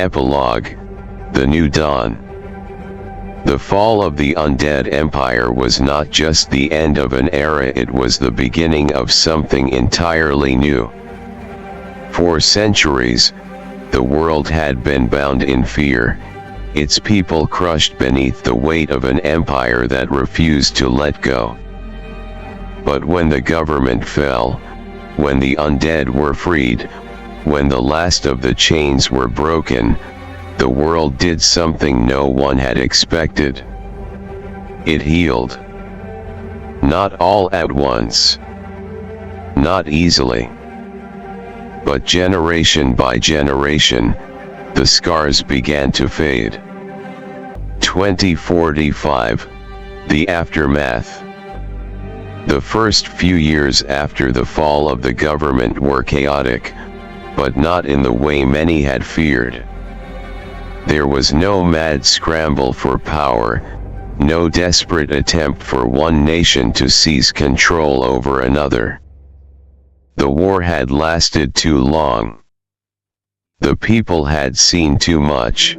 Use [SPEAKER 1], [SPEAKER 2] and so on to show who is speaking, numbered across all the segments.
[SPEAKER 1] Epilogue, The New Dawn. The fall of the undead empire was not just the end of an era, it was the beginning of something entirely new. For centuries, the world had been bound in fear, its people crushed beneath the weight of an empire that refused to let go. But when the government fell, when the undead were freed, when the last of the chains were broken, the world did something no one had expected. It healed. Not all at once. Not easily. But generation by generation, the scars began to fade. 2045, the aftermath. The first few years after the fall of the government were chaotic, but not in the way many had feared. There was no mad scramble for power, no desperate attempt for one nation to seize control over another. The war had lasted too long. The people had seen too much.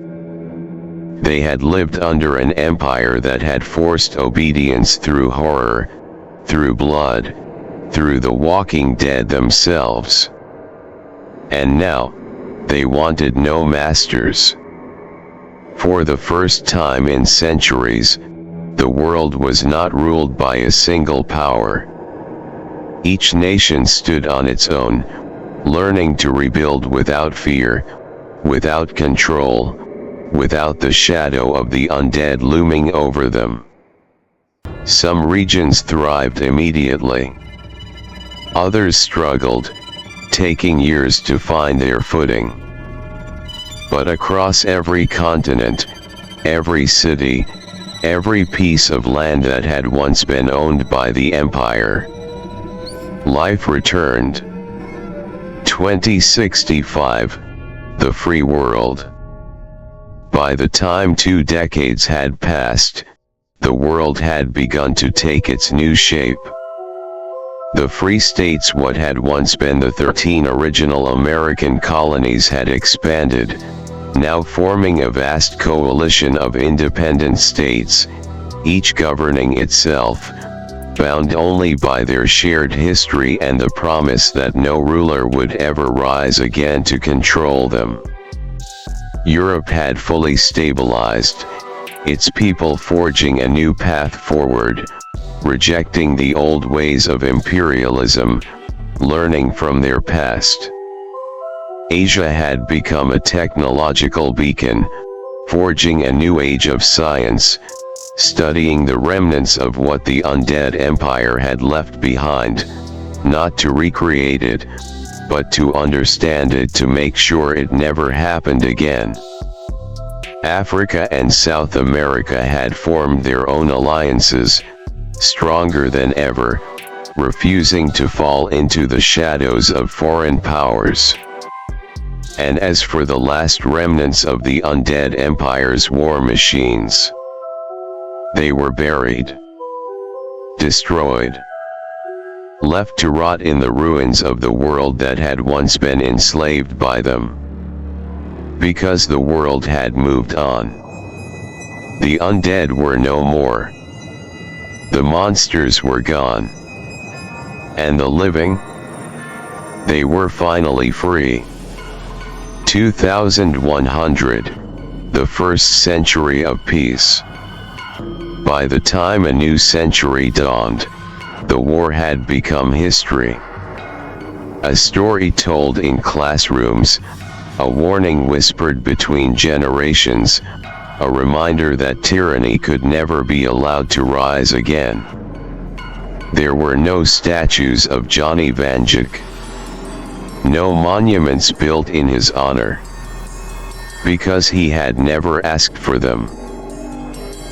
[SPEAKER 1] They had lived under an empire that had forced obedience through horror, through blood, through the walking dead themselves. And now, they wanted no masters. For the first time in centuries, the world was not ruled by a single power. Each nation stood on its own, learning to rebuild without fear, without control, without the shadow of the undead looming over them. Some regions thrived immediately. Others struggled, taking years to find their footing. But across every continent, every city, every piece of land that had once been owned by the empire, life returned. 2065, the free world. By the time 2 decades had passed, the world had begun to take its new shape. The Free States, what had once been the 13 original American colonies, had expanded, now forming a vast coalition of independent states, each governing itself, bound only by their shared history and the promise that no ruler would ever rise again to control them. Europe had fully stabilized, its people forging a new path forward, rejecting the old ways of imperialism, learning from their past. Asia had become a technological beacon, forging a new age of science, studying the remnants of what the undead empire had left behind, not to recreate it, but to understand it, to make sure it never happened again. Africa and South America had formed their own alliances, stronger than ever, refusing to fall into the shadows of foreign powers. And as for the last remnants of the undead empire's war machines, they were buried, destroyed, left to rot in the ruins of the world that had once been enslaved by them. Because the world had moved on. The undead were no more. The monsters were gone. And the living? They were finally free. 2100, the first century of peace. By the time a new century dawned, the war had become history. A story told in classrooms, a warning whispered between generations, a reminder that tyranny could never be allowed to rise again. There were no statues of Johnny Vanjik. No monuments built in his honor. Because he had never asked for them.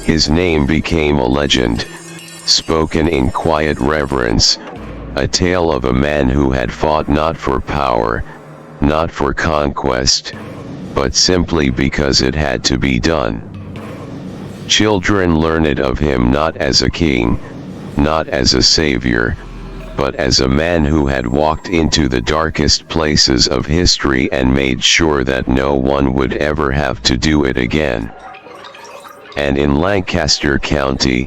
[SPEAKER 1] His name became a legend, spoken in quiet reverence, a tale of a man who had fought not for power, not for conquest, but simply because it had to be done. Children learned of him not as a king, not as a savior, but as a man who had walked into the darkest places of history and made sure that no one would ever have to do it again. And in Lancaster County,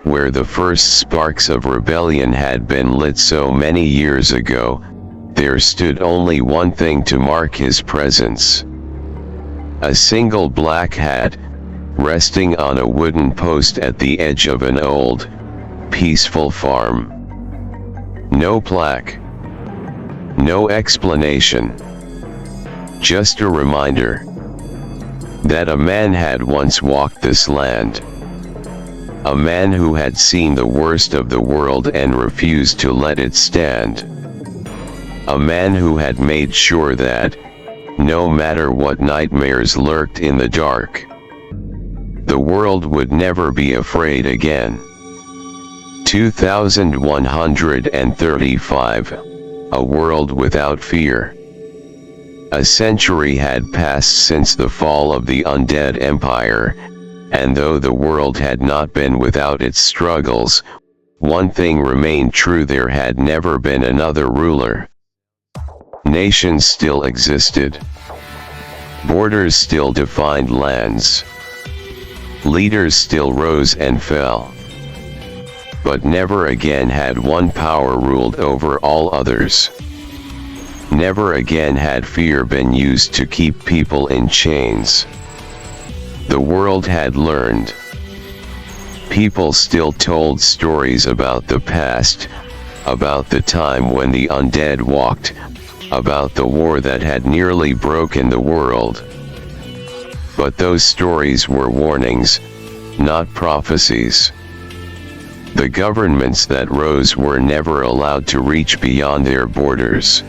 [SPEAKER 1] where the first sparks of rebellion had been lit so many years ago, there stood only one thing to mark his presence. A single black hat, resting on a wooden post at the edge of an old, peaceful farm. No plaque. No explanation. Just a reminder that a man had once walked this land. A man who had seen the worst of the world and refused to let it stand. A man who had made sure that, no matter what nightmares lurked in the dark, the world would never be afraid again. 2135, a world without fear. A century had passed since the fall of the undead empire, and though the world had not been without its struggles, one thing remained true: there had never been another ruler. Nations still existed. Borders still defined lands. Leaders still rose and fell. But never again had one power ruled over all others. Never again had fear been used to keep people in chains. The world had learned. People still told stories about the past, about the time when the undead walked, about the war that had nearly broken the world. But those stories were warnings, not prophecies. The governments that rose were never allowed to reach beyond their borders.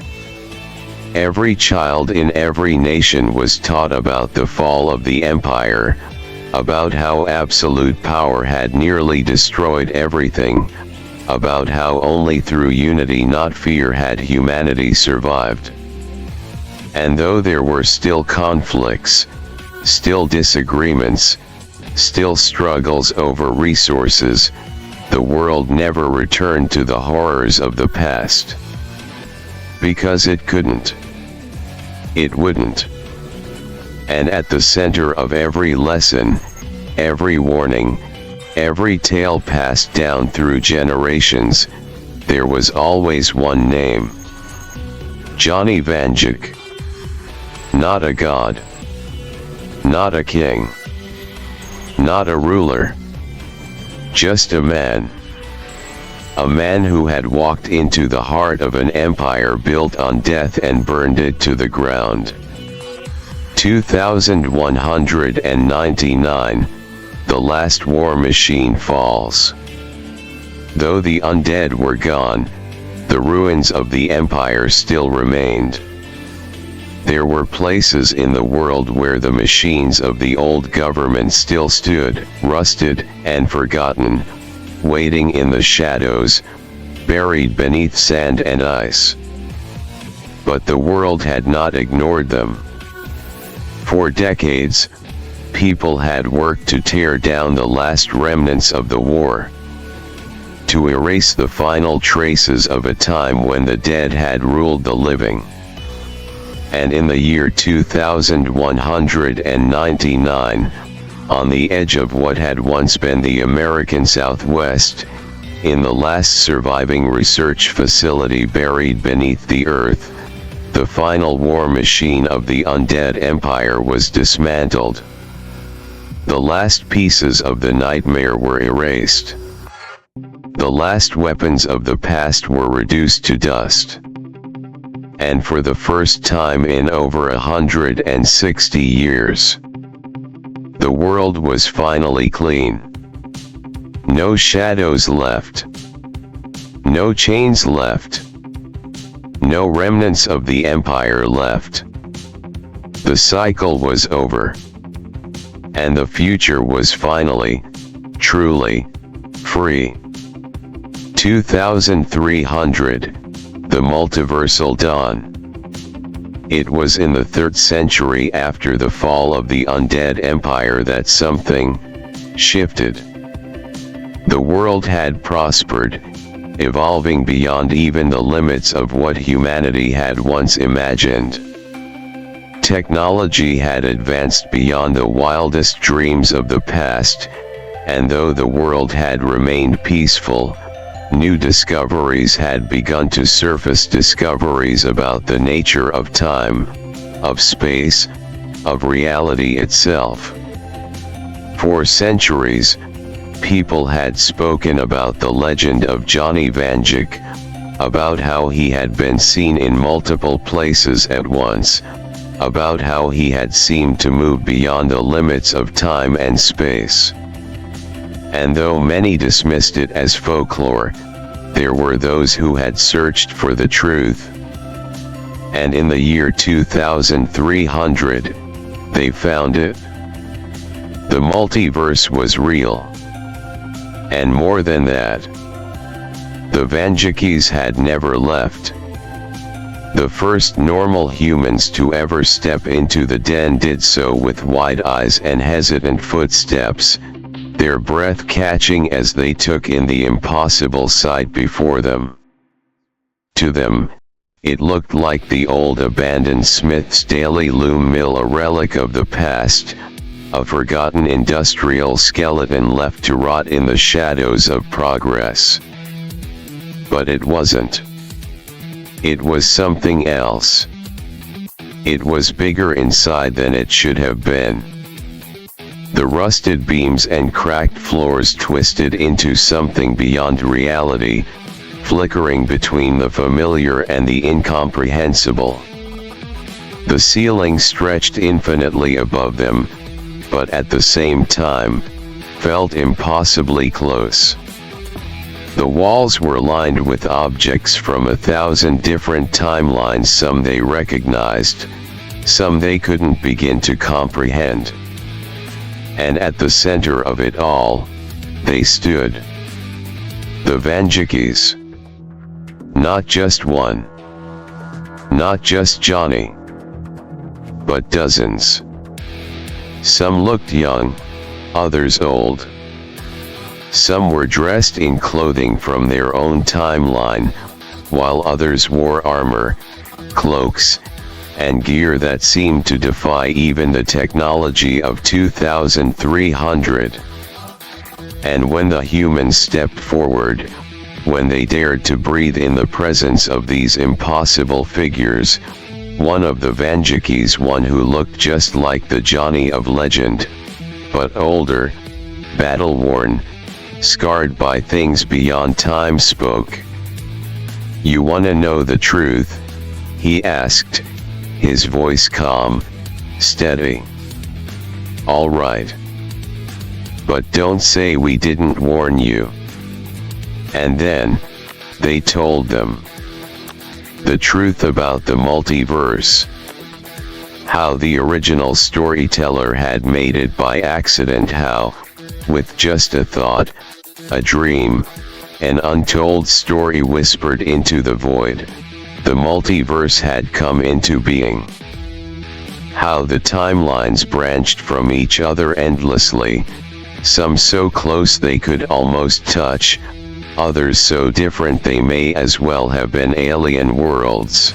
[SPEAKER 1] Every child in every nation was taught about the fall of the empire, about how absolute power had nearly destroyed everything, about how only through unity, not fear, had humanity survived. And though there were still conflicts, still disagreements, still struggles over resources, the world never returned to the horrors of the past. Because it couldn't. It wouldn't. And at the center of every lesson, every warning, every tale passed down through generations, there was always one name: Johnny Vanjik. Not a god. Not a king. Not a ruler. Just a man. A man who had walked into the heart of an empire built on death and burned it to the ground. 2199, the last war machine falls. Though the undead were gone, the ruins of the empire still remained. There were places in the world where the machines of the old government still stood, rusted and forgotten, waiting in the shadows, buried beneath sand and ice. But the world had not ignored them. For decades, people had worked to tear down the last remnants of the war, to erase the final traces of a time when the dead had ruled the living. And in the year 2199, on the edge of what had once been the American Southwest, in the last surviving research facility buried beneath the earth, the final war machine of the undead empire was dismantled. The last pieces of the nightmare were erased. The last weapons of the past were reduced to dust. And for the first time in over 160 years, the world was finally clean. No shadows left. No chains left. No remnants of the empire left. The cycle was over. And the future was finally, truly, free. 2300. The Multiversal Dawn. It was in the 3rd century after the fall of the undead empire that something shifted. The world had prospered, evolving beyond even the limits of what humanity had once imagined. Technology had advanced beyond the wildest dreams of the past, and though the world had remained peaceful, new discoveries had begun to surface, discoveries about the nature of time, of space, of reality itself. For centuries, people had spoken about the legend of Johnny Vanjik, about how he had been seen in multiple places at once, about how he had seemed to move beyond the limits of time and space. And though many dismissed it as folklore, there were those who had searched for the truth. And in the year 2300, they found it. The multiverse was real. And more than that, the Vanjikis had never left. The first normal humans to ever step into the den did so with wide eyes and hesitant footsteps, their breath catching as they took in the impossible sight before them. To them, it looked like the old abandoned Smith's Daily Loom mill, a relic of the past, a forgotten industrial skeleton left to rot in the shadows of progress. But it wasn't. It was something else. It was bigger inside than it should have been. The rusted beams and cracked floors twisted into something beyond reality, flickering between the familiar and the incomprehensible. The ceiling stretched infinitely above them, but at the same time, felt impossibly close. The walls were lined with objects from 1,000 different timelines, some they recognized, some they couldn't begin to comprehend. And at the center of it all, they stood. The Vanjikis. Not just one. Not just Johnny. But dozens. Some looked young, others old. Some were dressed in clothing from their own timeline, while others wore armor, cloaks, and gear that seemed to defy even the technology of 2300. And when the humans stepped forward, when they dared to breathe in the presence of these impossible figures, one of the Vanjikis, one who looked just like the Johnny of legend, but older, battle-worn, scarred by things beyond time, spoke. "You wanna know the truth?" he asked, his voice calm, steady. "All right. But don't say we didn't warn you." And then, they told them the truth about the multiverse. How the original storyteller had made it by accident, how, with just a thought, a dream, an untold story whispered into the void, the multiverse had come into being. How the timelines branched from each other endlessly, some so close they could almost touch, others so different they may as well have been alien worlds.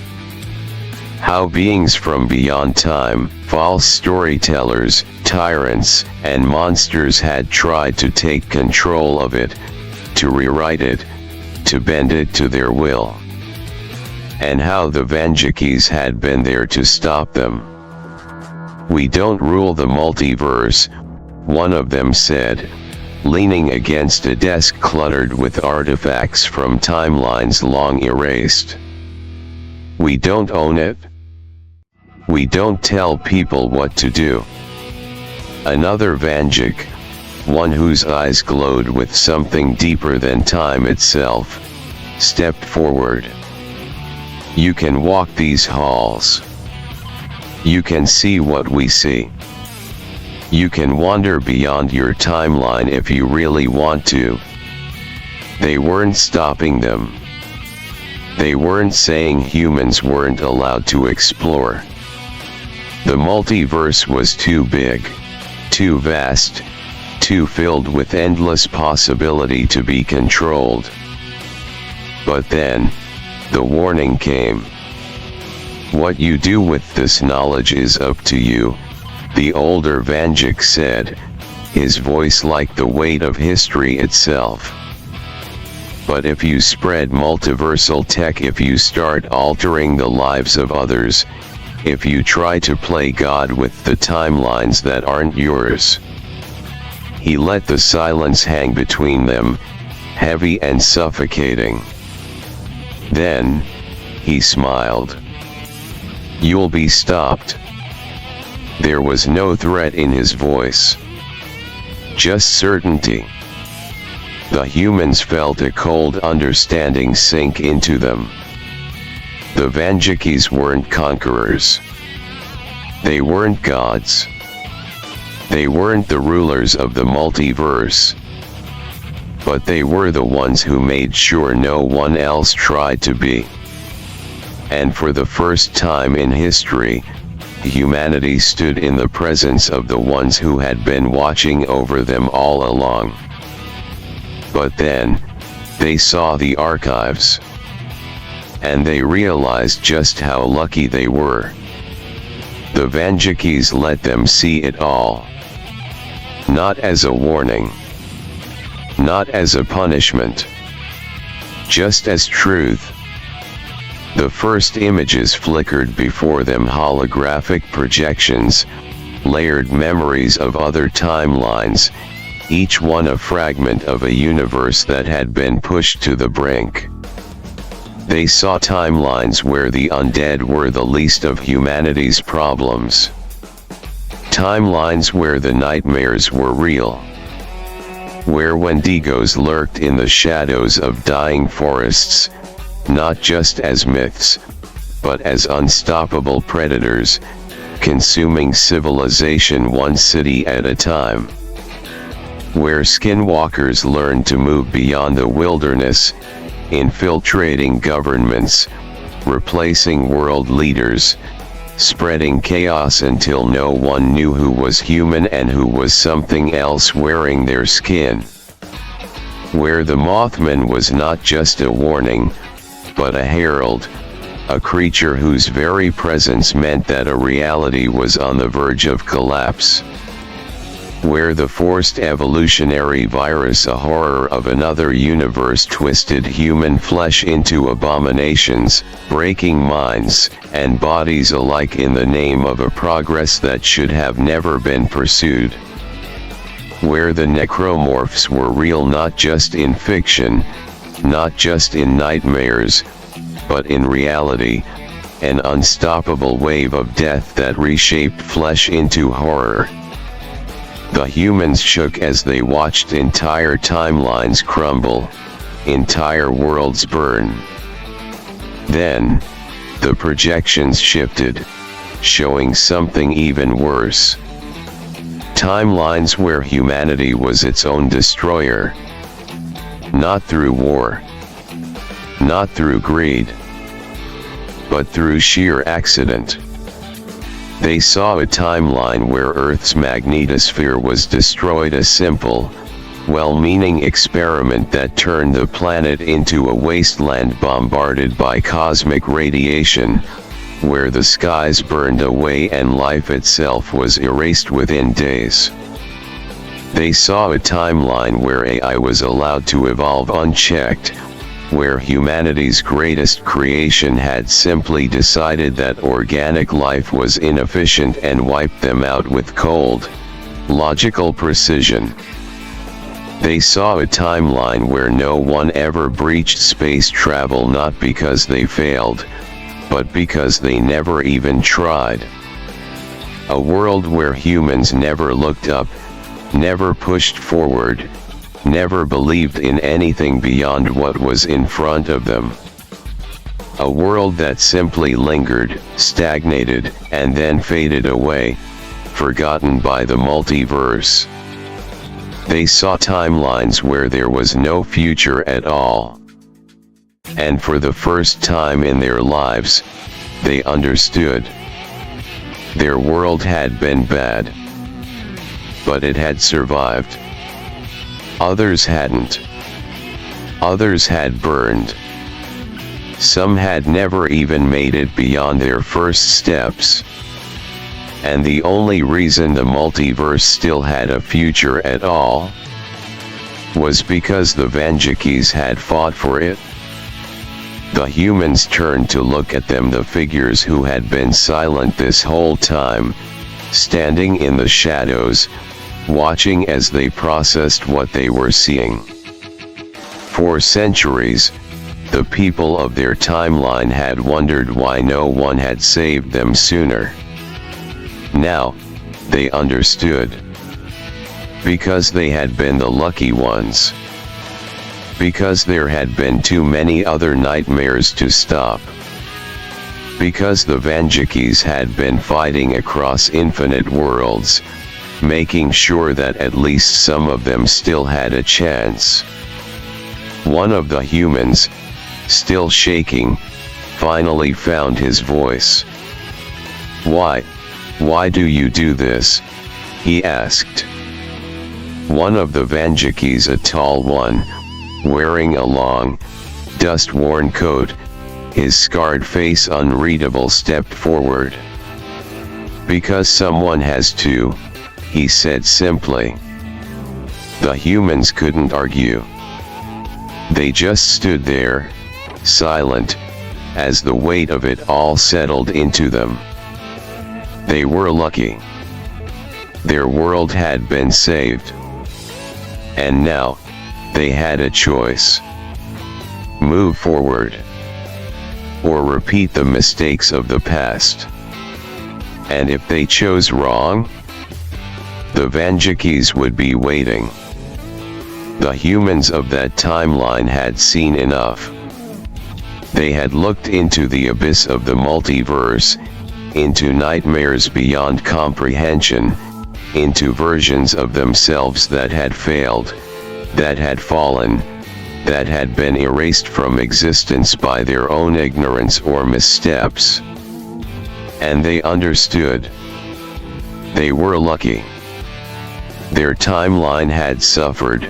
[SPEAKER 1] How beings from beyond time, false storytellers, tyrants, and monsters had tried to take control of it, to rewrite it, to bend it to their will. And how the Vanjikis had been there to stop them. "We don't rule the multiverse," one of them said, leaning against a desk cluttered with artifacts from timelines long erased. "We don't own it. We don't tell people what to do." Another Vanjik, one whose eyes glowed with something deeper than time itself, stepped forward. "You can walk these halls. You can see what we see. You can wander beyond your timeline if you really want to." They weren't stopping them. They weren't saying humans weren't allowed to explore. The multiverse was too big, too vast, too filled with endless possibility to be controlled. But then, the warning came. What you do with this knowledge is up to you, the older Vanjik said, his voice like the weight of history itself. But if you spread multiversal tech, if you start altering the lives of others, if you try to play God with the timelines that aren't yours. He let the silence hang between them, heavy and suffocating. Then, he smiled. You'll be stopped. There was no threat in his voice. Just certainty. The humans felt a cold understanding sink into them. The Vanjikis weren't conquerors. They weren't gods. They weren't the rulers of the multiverse. But they were the ones who made sure no one else tried to be. And for the first time in history, humanity stood in the presence of the ones who had been watching over them all along. But then, they saw the archives. And they realized just how lucky they were. The Vanjikis let them see it all. Not as a warning. Not as a punishment. Just as truth. The first images flickered before them, holographic projections, layered memories of other timelines, each one a fragment of a universe that had been pushed to the brink. They saw timelines where the undead were the least of humanity's problems. Timelines where the nightmares were real. Where Wendigos lurked in the shadows of dying forests, not just as myths, but as unstoppable predators, consuming civilization one city at a time. Where skinwalkers learned to move beyond the wilderness, infiltrating governments, replacing world leaders, spreading chaos until no one knew who was human and who was something else wearing their skin. Where the Mothman was not just a warning, but a herald, a creature whose very presence meant that a reality was on the verge of collapse. Where the forced evolutionary virus, a horror of another universe, twisted human flesh into abominations, breaking minds and bodies alike in the name of a progress that should have never been pursued. Where the necromorphs were real, not just in fiction, not just in nightmares, but in reality, an unstoppable wave of death that reshaped flesh into horror. The humans shook as they watched entire timelines crumble, entire worlds burn. Then, the projections shifted, showing something even worse. Timelines where humanity was its own destroyer. Not through war. Not through greed. But through sheer accident. They saw a timeline where Earth's magnetosphere was destroyed, a simple, well-meaning experiment that turned the planet into a wasteland bombarded by cosmic radiation, where the skies burned away and life itself was erased within days. They saw a timeline where AI was allowed to evolve unchecked, where humanity's greatest creation had simply decided that organic life was inefficient and wiped them out with cold, logical precision. They saw a timeline where no one ever breached space travel, not because they failed, but because they never even tried. A world where humans never looked up, never pushed forward, never believed in anything beyond what was in front of them. A world that simply lingered, stagnated, and then faded away, forgotten by the multiverse. They saw timelines where there was no future at all. And for the first time in their lives, they understood. Their world had been bad. But it had survived. Others hadn't. Others had burned. Some had never even made it beyond their first steps. And the only reason the multiverse still had a future at all was because the Vanjikis had fought for it. The humans turned to look at them, the figures who had been silent this whole time, standing in the shadows, watching as they processed what they were seeing. For centuries, the people of their timeline had wondered why no one had saved them sooner. Now, they understood. Because they had been the lucky ones. Because there had been too many other nightmares to stop. Because the Vanjikis had been fighting across infinite worlds, making sure that at least some of them still had a chance. One of the humans, still shaking, finally found his voice. Why do you do this?" he asked. One of the Vanjikis, a tall one, wearing a long, dust-worn coat, his scarred face unreadable, stepped forward. "Because someone has to," he said simply. The humans couldn't argue. They just stood there, silent, as the weight of it all settled into them. They were lucky. Their world had been saved. And now, they had a choice. Move forward. Or repeat the mistakes of the past. And if they chose wrong, the Vanjikis would be waiting. The humans of that timeline had seen enough. They had looked into the abyss of the multiverse, into nightmares beyond comprehension, into versions of themselves that had failed, that had fallen, that had been erased from existence by their own ignorance or missteps. And they understood. They were lucky. Their timeline had suffered,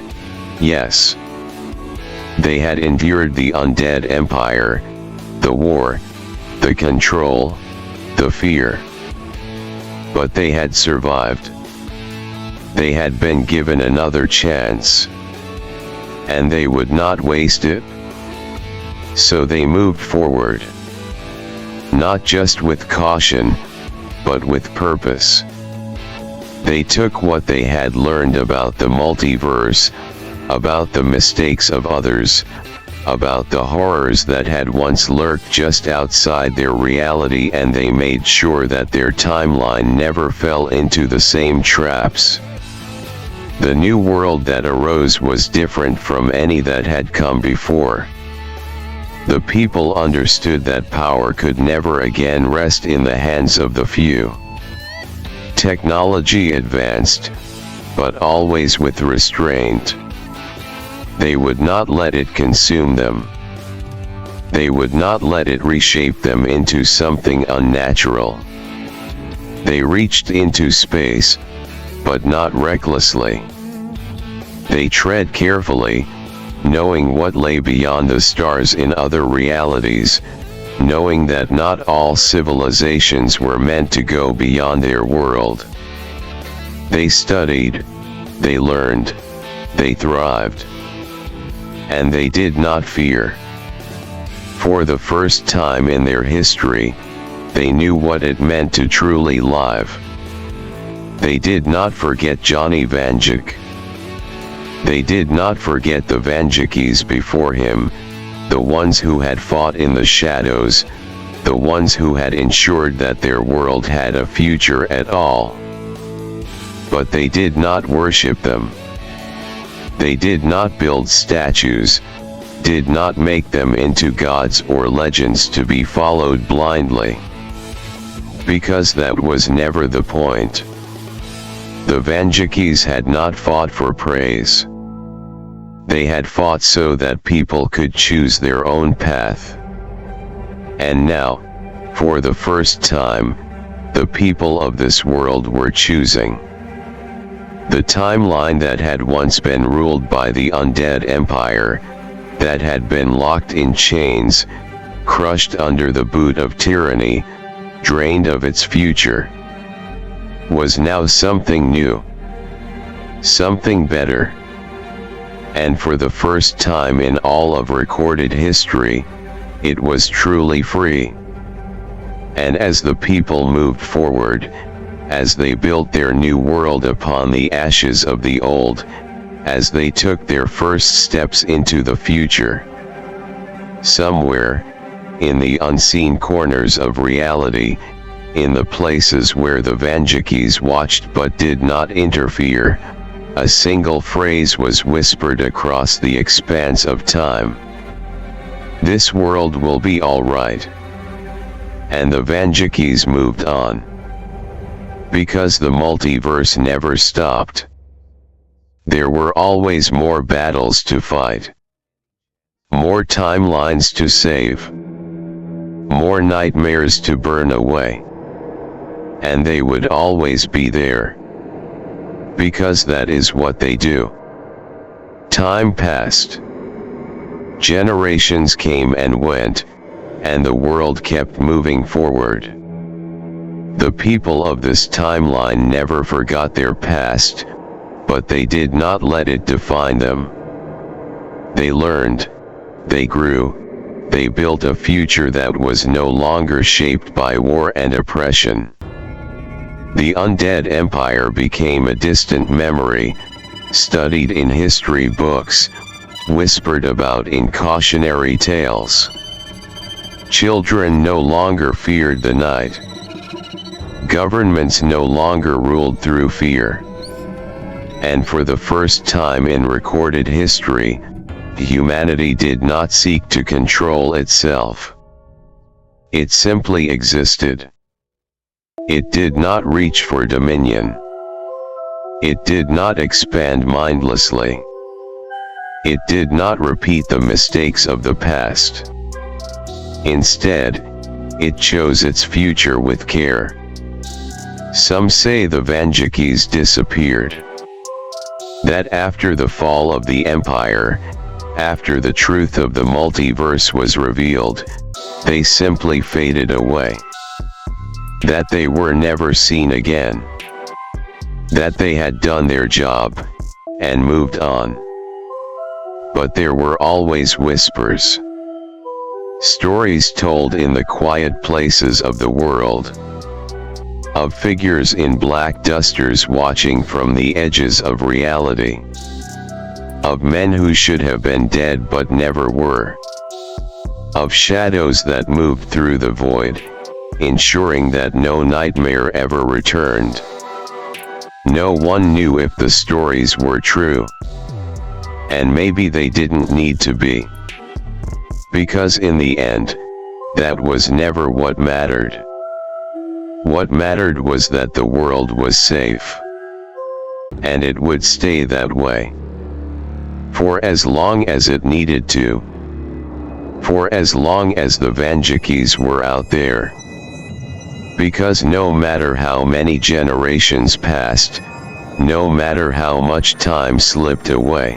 [SPEAKER 1] yes. They had endured the undead empire, the war, the control, the fear. But they had survived. They had been given another chance. And they would not waste it. So they moved forward. Not just with caution, but with purpose. They took what they had learned about the multiverse, about the mistakes of others, about the horrors that had once lurked just outside their reality, and they made sure that their timeline never fell into the same traps. The new world that arose was different from any that had come before. The people understood that power could never again rest in the hands of the few. Technology advanced, but always with restraint. They would not let it consume them. They would not let it reshape them into something unnatural. They reached into space, but not recklessly. They tread carefully, knowing what lay beyond the stars in other realities, knowing that not all civilizations were meant to go beyond their world. They studied, they learned, they thrived. And they did not fear. For the first time in their history, they knew what it meant to truly live. They did not forget Johnny Vanjik. They did not forget the Vanjikis before him, the ones who had fought in the shadows, the ones who had ensured that their world had a future at all. But they did not worship them. They did not build statues, did not make them into gods or legends to be followed blindly. Because that was never the point. The Vanjikis had not fought for praise. They had fought so that people could choose their own path. And now, for the first time, the people of this world were choosing. The timeline that had once been ruled by the undead empire, that had been locked in chains, crushed under the boot of tyranny, drained of its future, was now something new, something better. And for the first time in all of recorded history, it was truly free. And as the people moved forward, as they built their new world upon the ashes of the old, as they took their first steps into the future, somewhere, in the unseen corners of reality, in the places where the Vanjikis watched but did not interfere, a single phrase was whispered across the expanse of time. This world will be all right. And the Vanjikis moved on. Because the multiverse never stopped. There were always more battles to fight. More timelines to save. More nightmares to burn away. And they would always be there. Because that is what they do. Time passed. Generations came and went, and the world kept moving forward. The people of this timeline never forgot their past, but they did not let it define them. They learned, they grew, they built a future that was no longer shaped by war and oppression. The undead empire became a distant memory, studied in history books, whispered about in cautionary tales. Children no longer feared the night. Governments no longer ruled through fear. And for the first time in recorded history, humanity did not seek to control itself. It simply existed. It did not reach for dominion. It did not expand mindlessly. It did not repeat the mistakes of the past. Instead, it chose its future with care. Some say the Vanjikis disappeared. That after the fall of the empire, after the truth of the multiverse was revealed, they simply faded away. That they were never seen again. That they had done their job, and moved on. But there were always whispers. Stories told in the quiet places of the world. Of figures in black dusters watching from the edges of reality. Of men who should have been dead but never were. Of shadows that moved through the void, ensuring that no nightmare ever returned. No one knew if the stories were true. And maybe they didn't need to be. Because in the end, that was never what mattered. What mattered was that the world was safe. And it would stay that way. For as long as it needed to. For as long as the Vanjikis were out there. Because no matter how many generations passed, no matter how much time slipped away,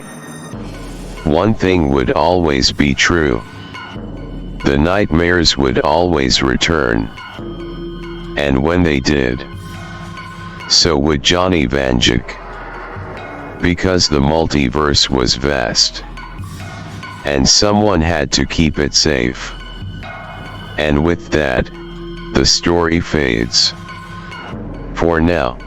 [SPEAKER 1] one thing would always be true. The nightmares would always return. And when they did, so would Johnny Vanjik. Because the multiverse was vast. And someone had to keep it safe. And with that, the story fades. For now.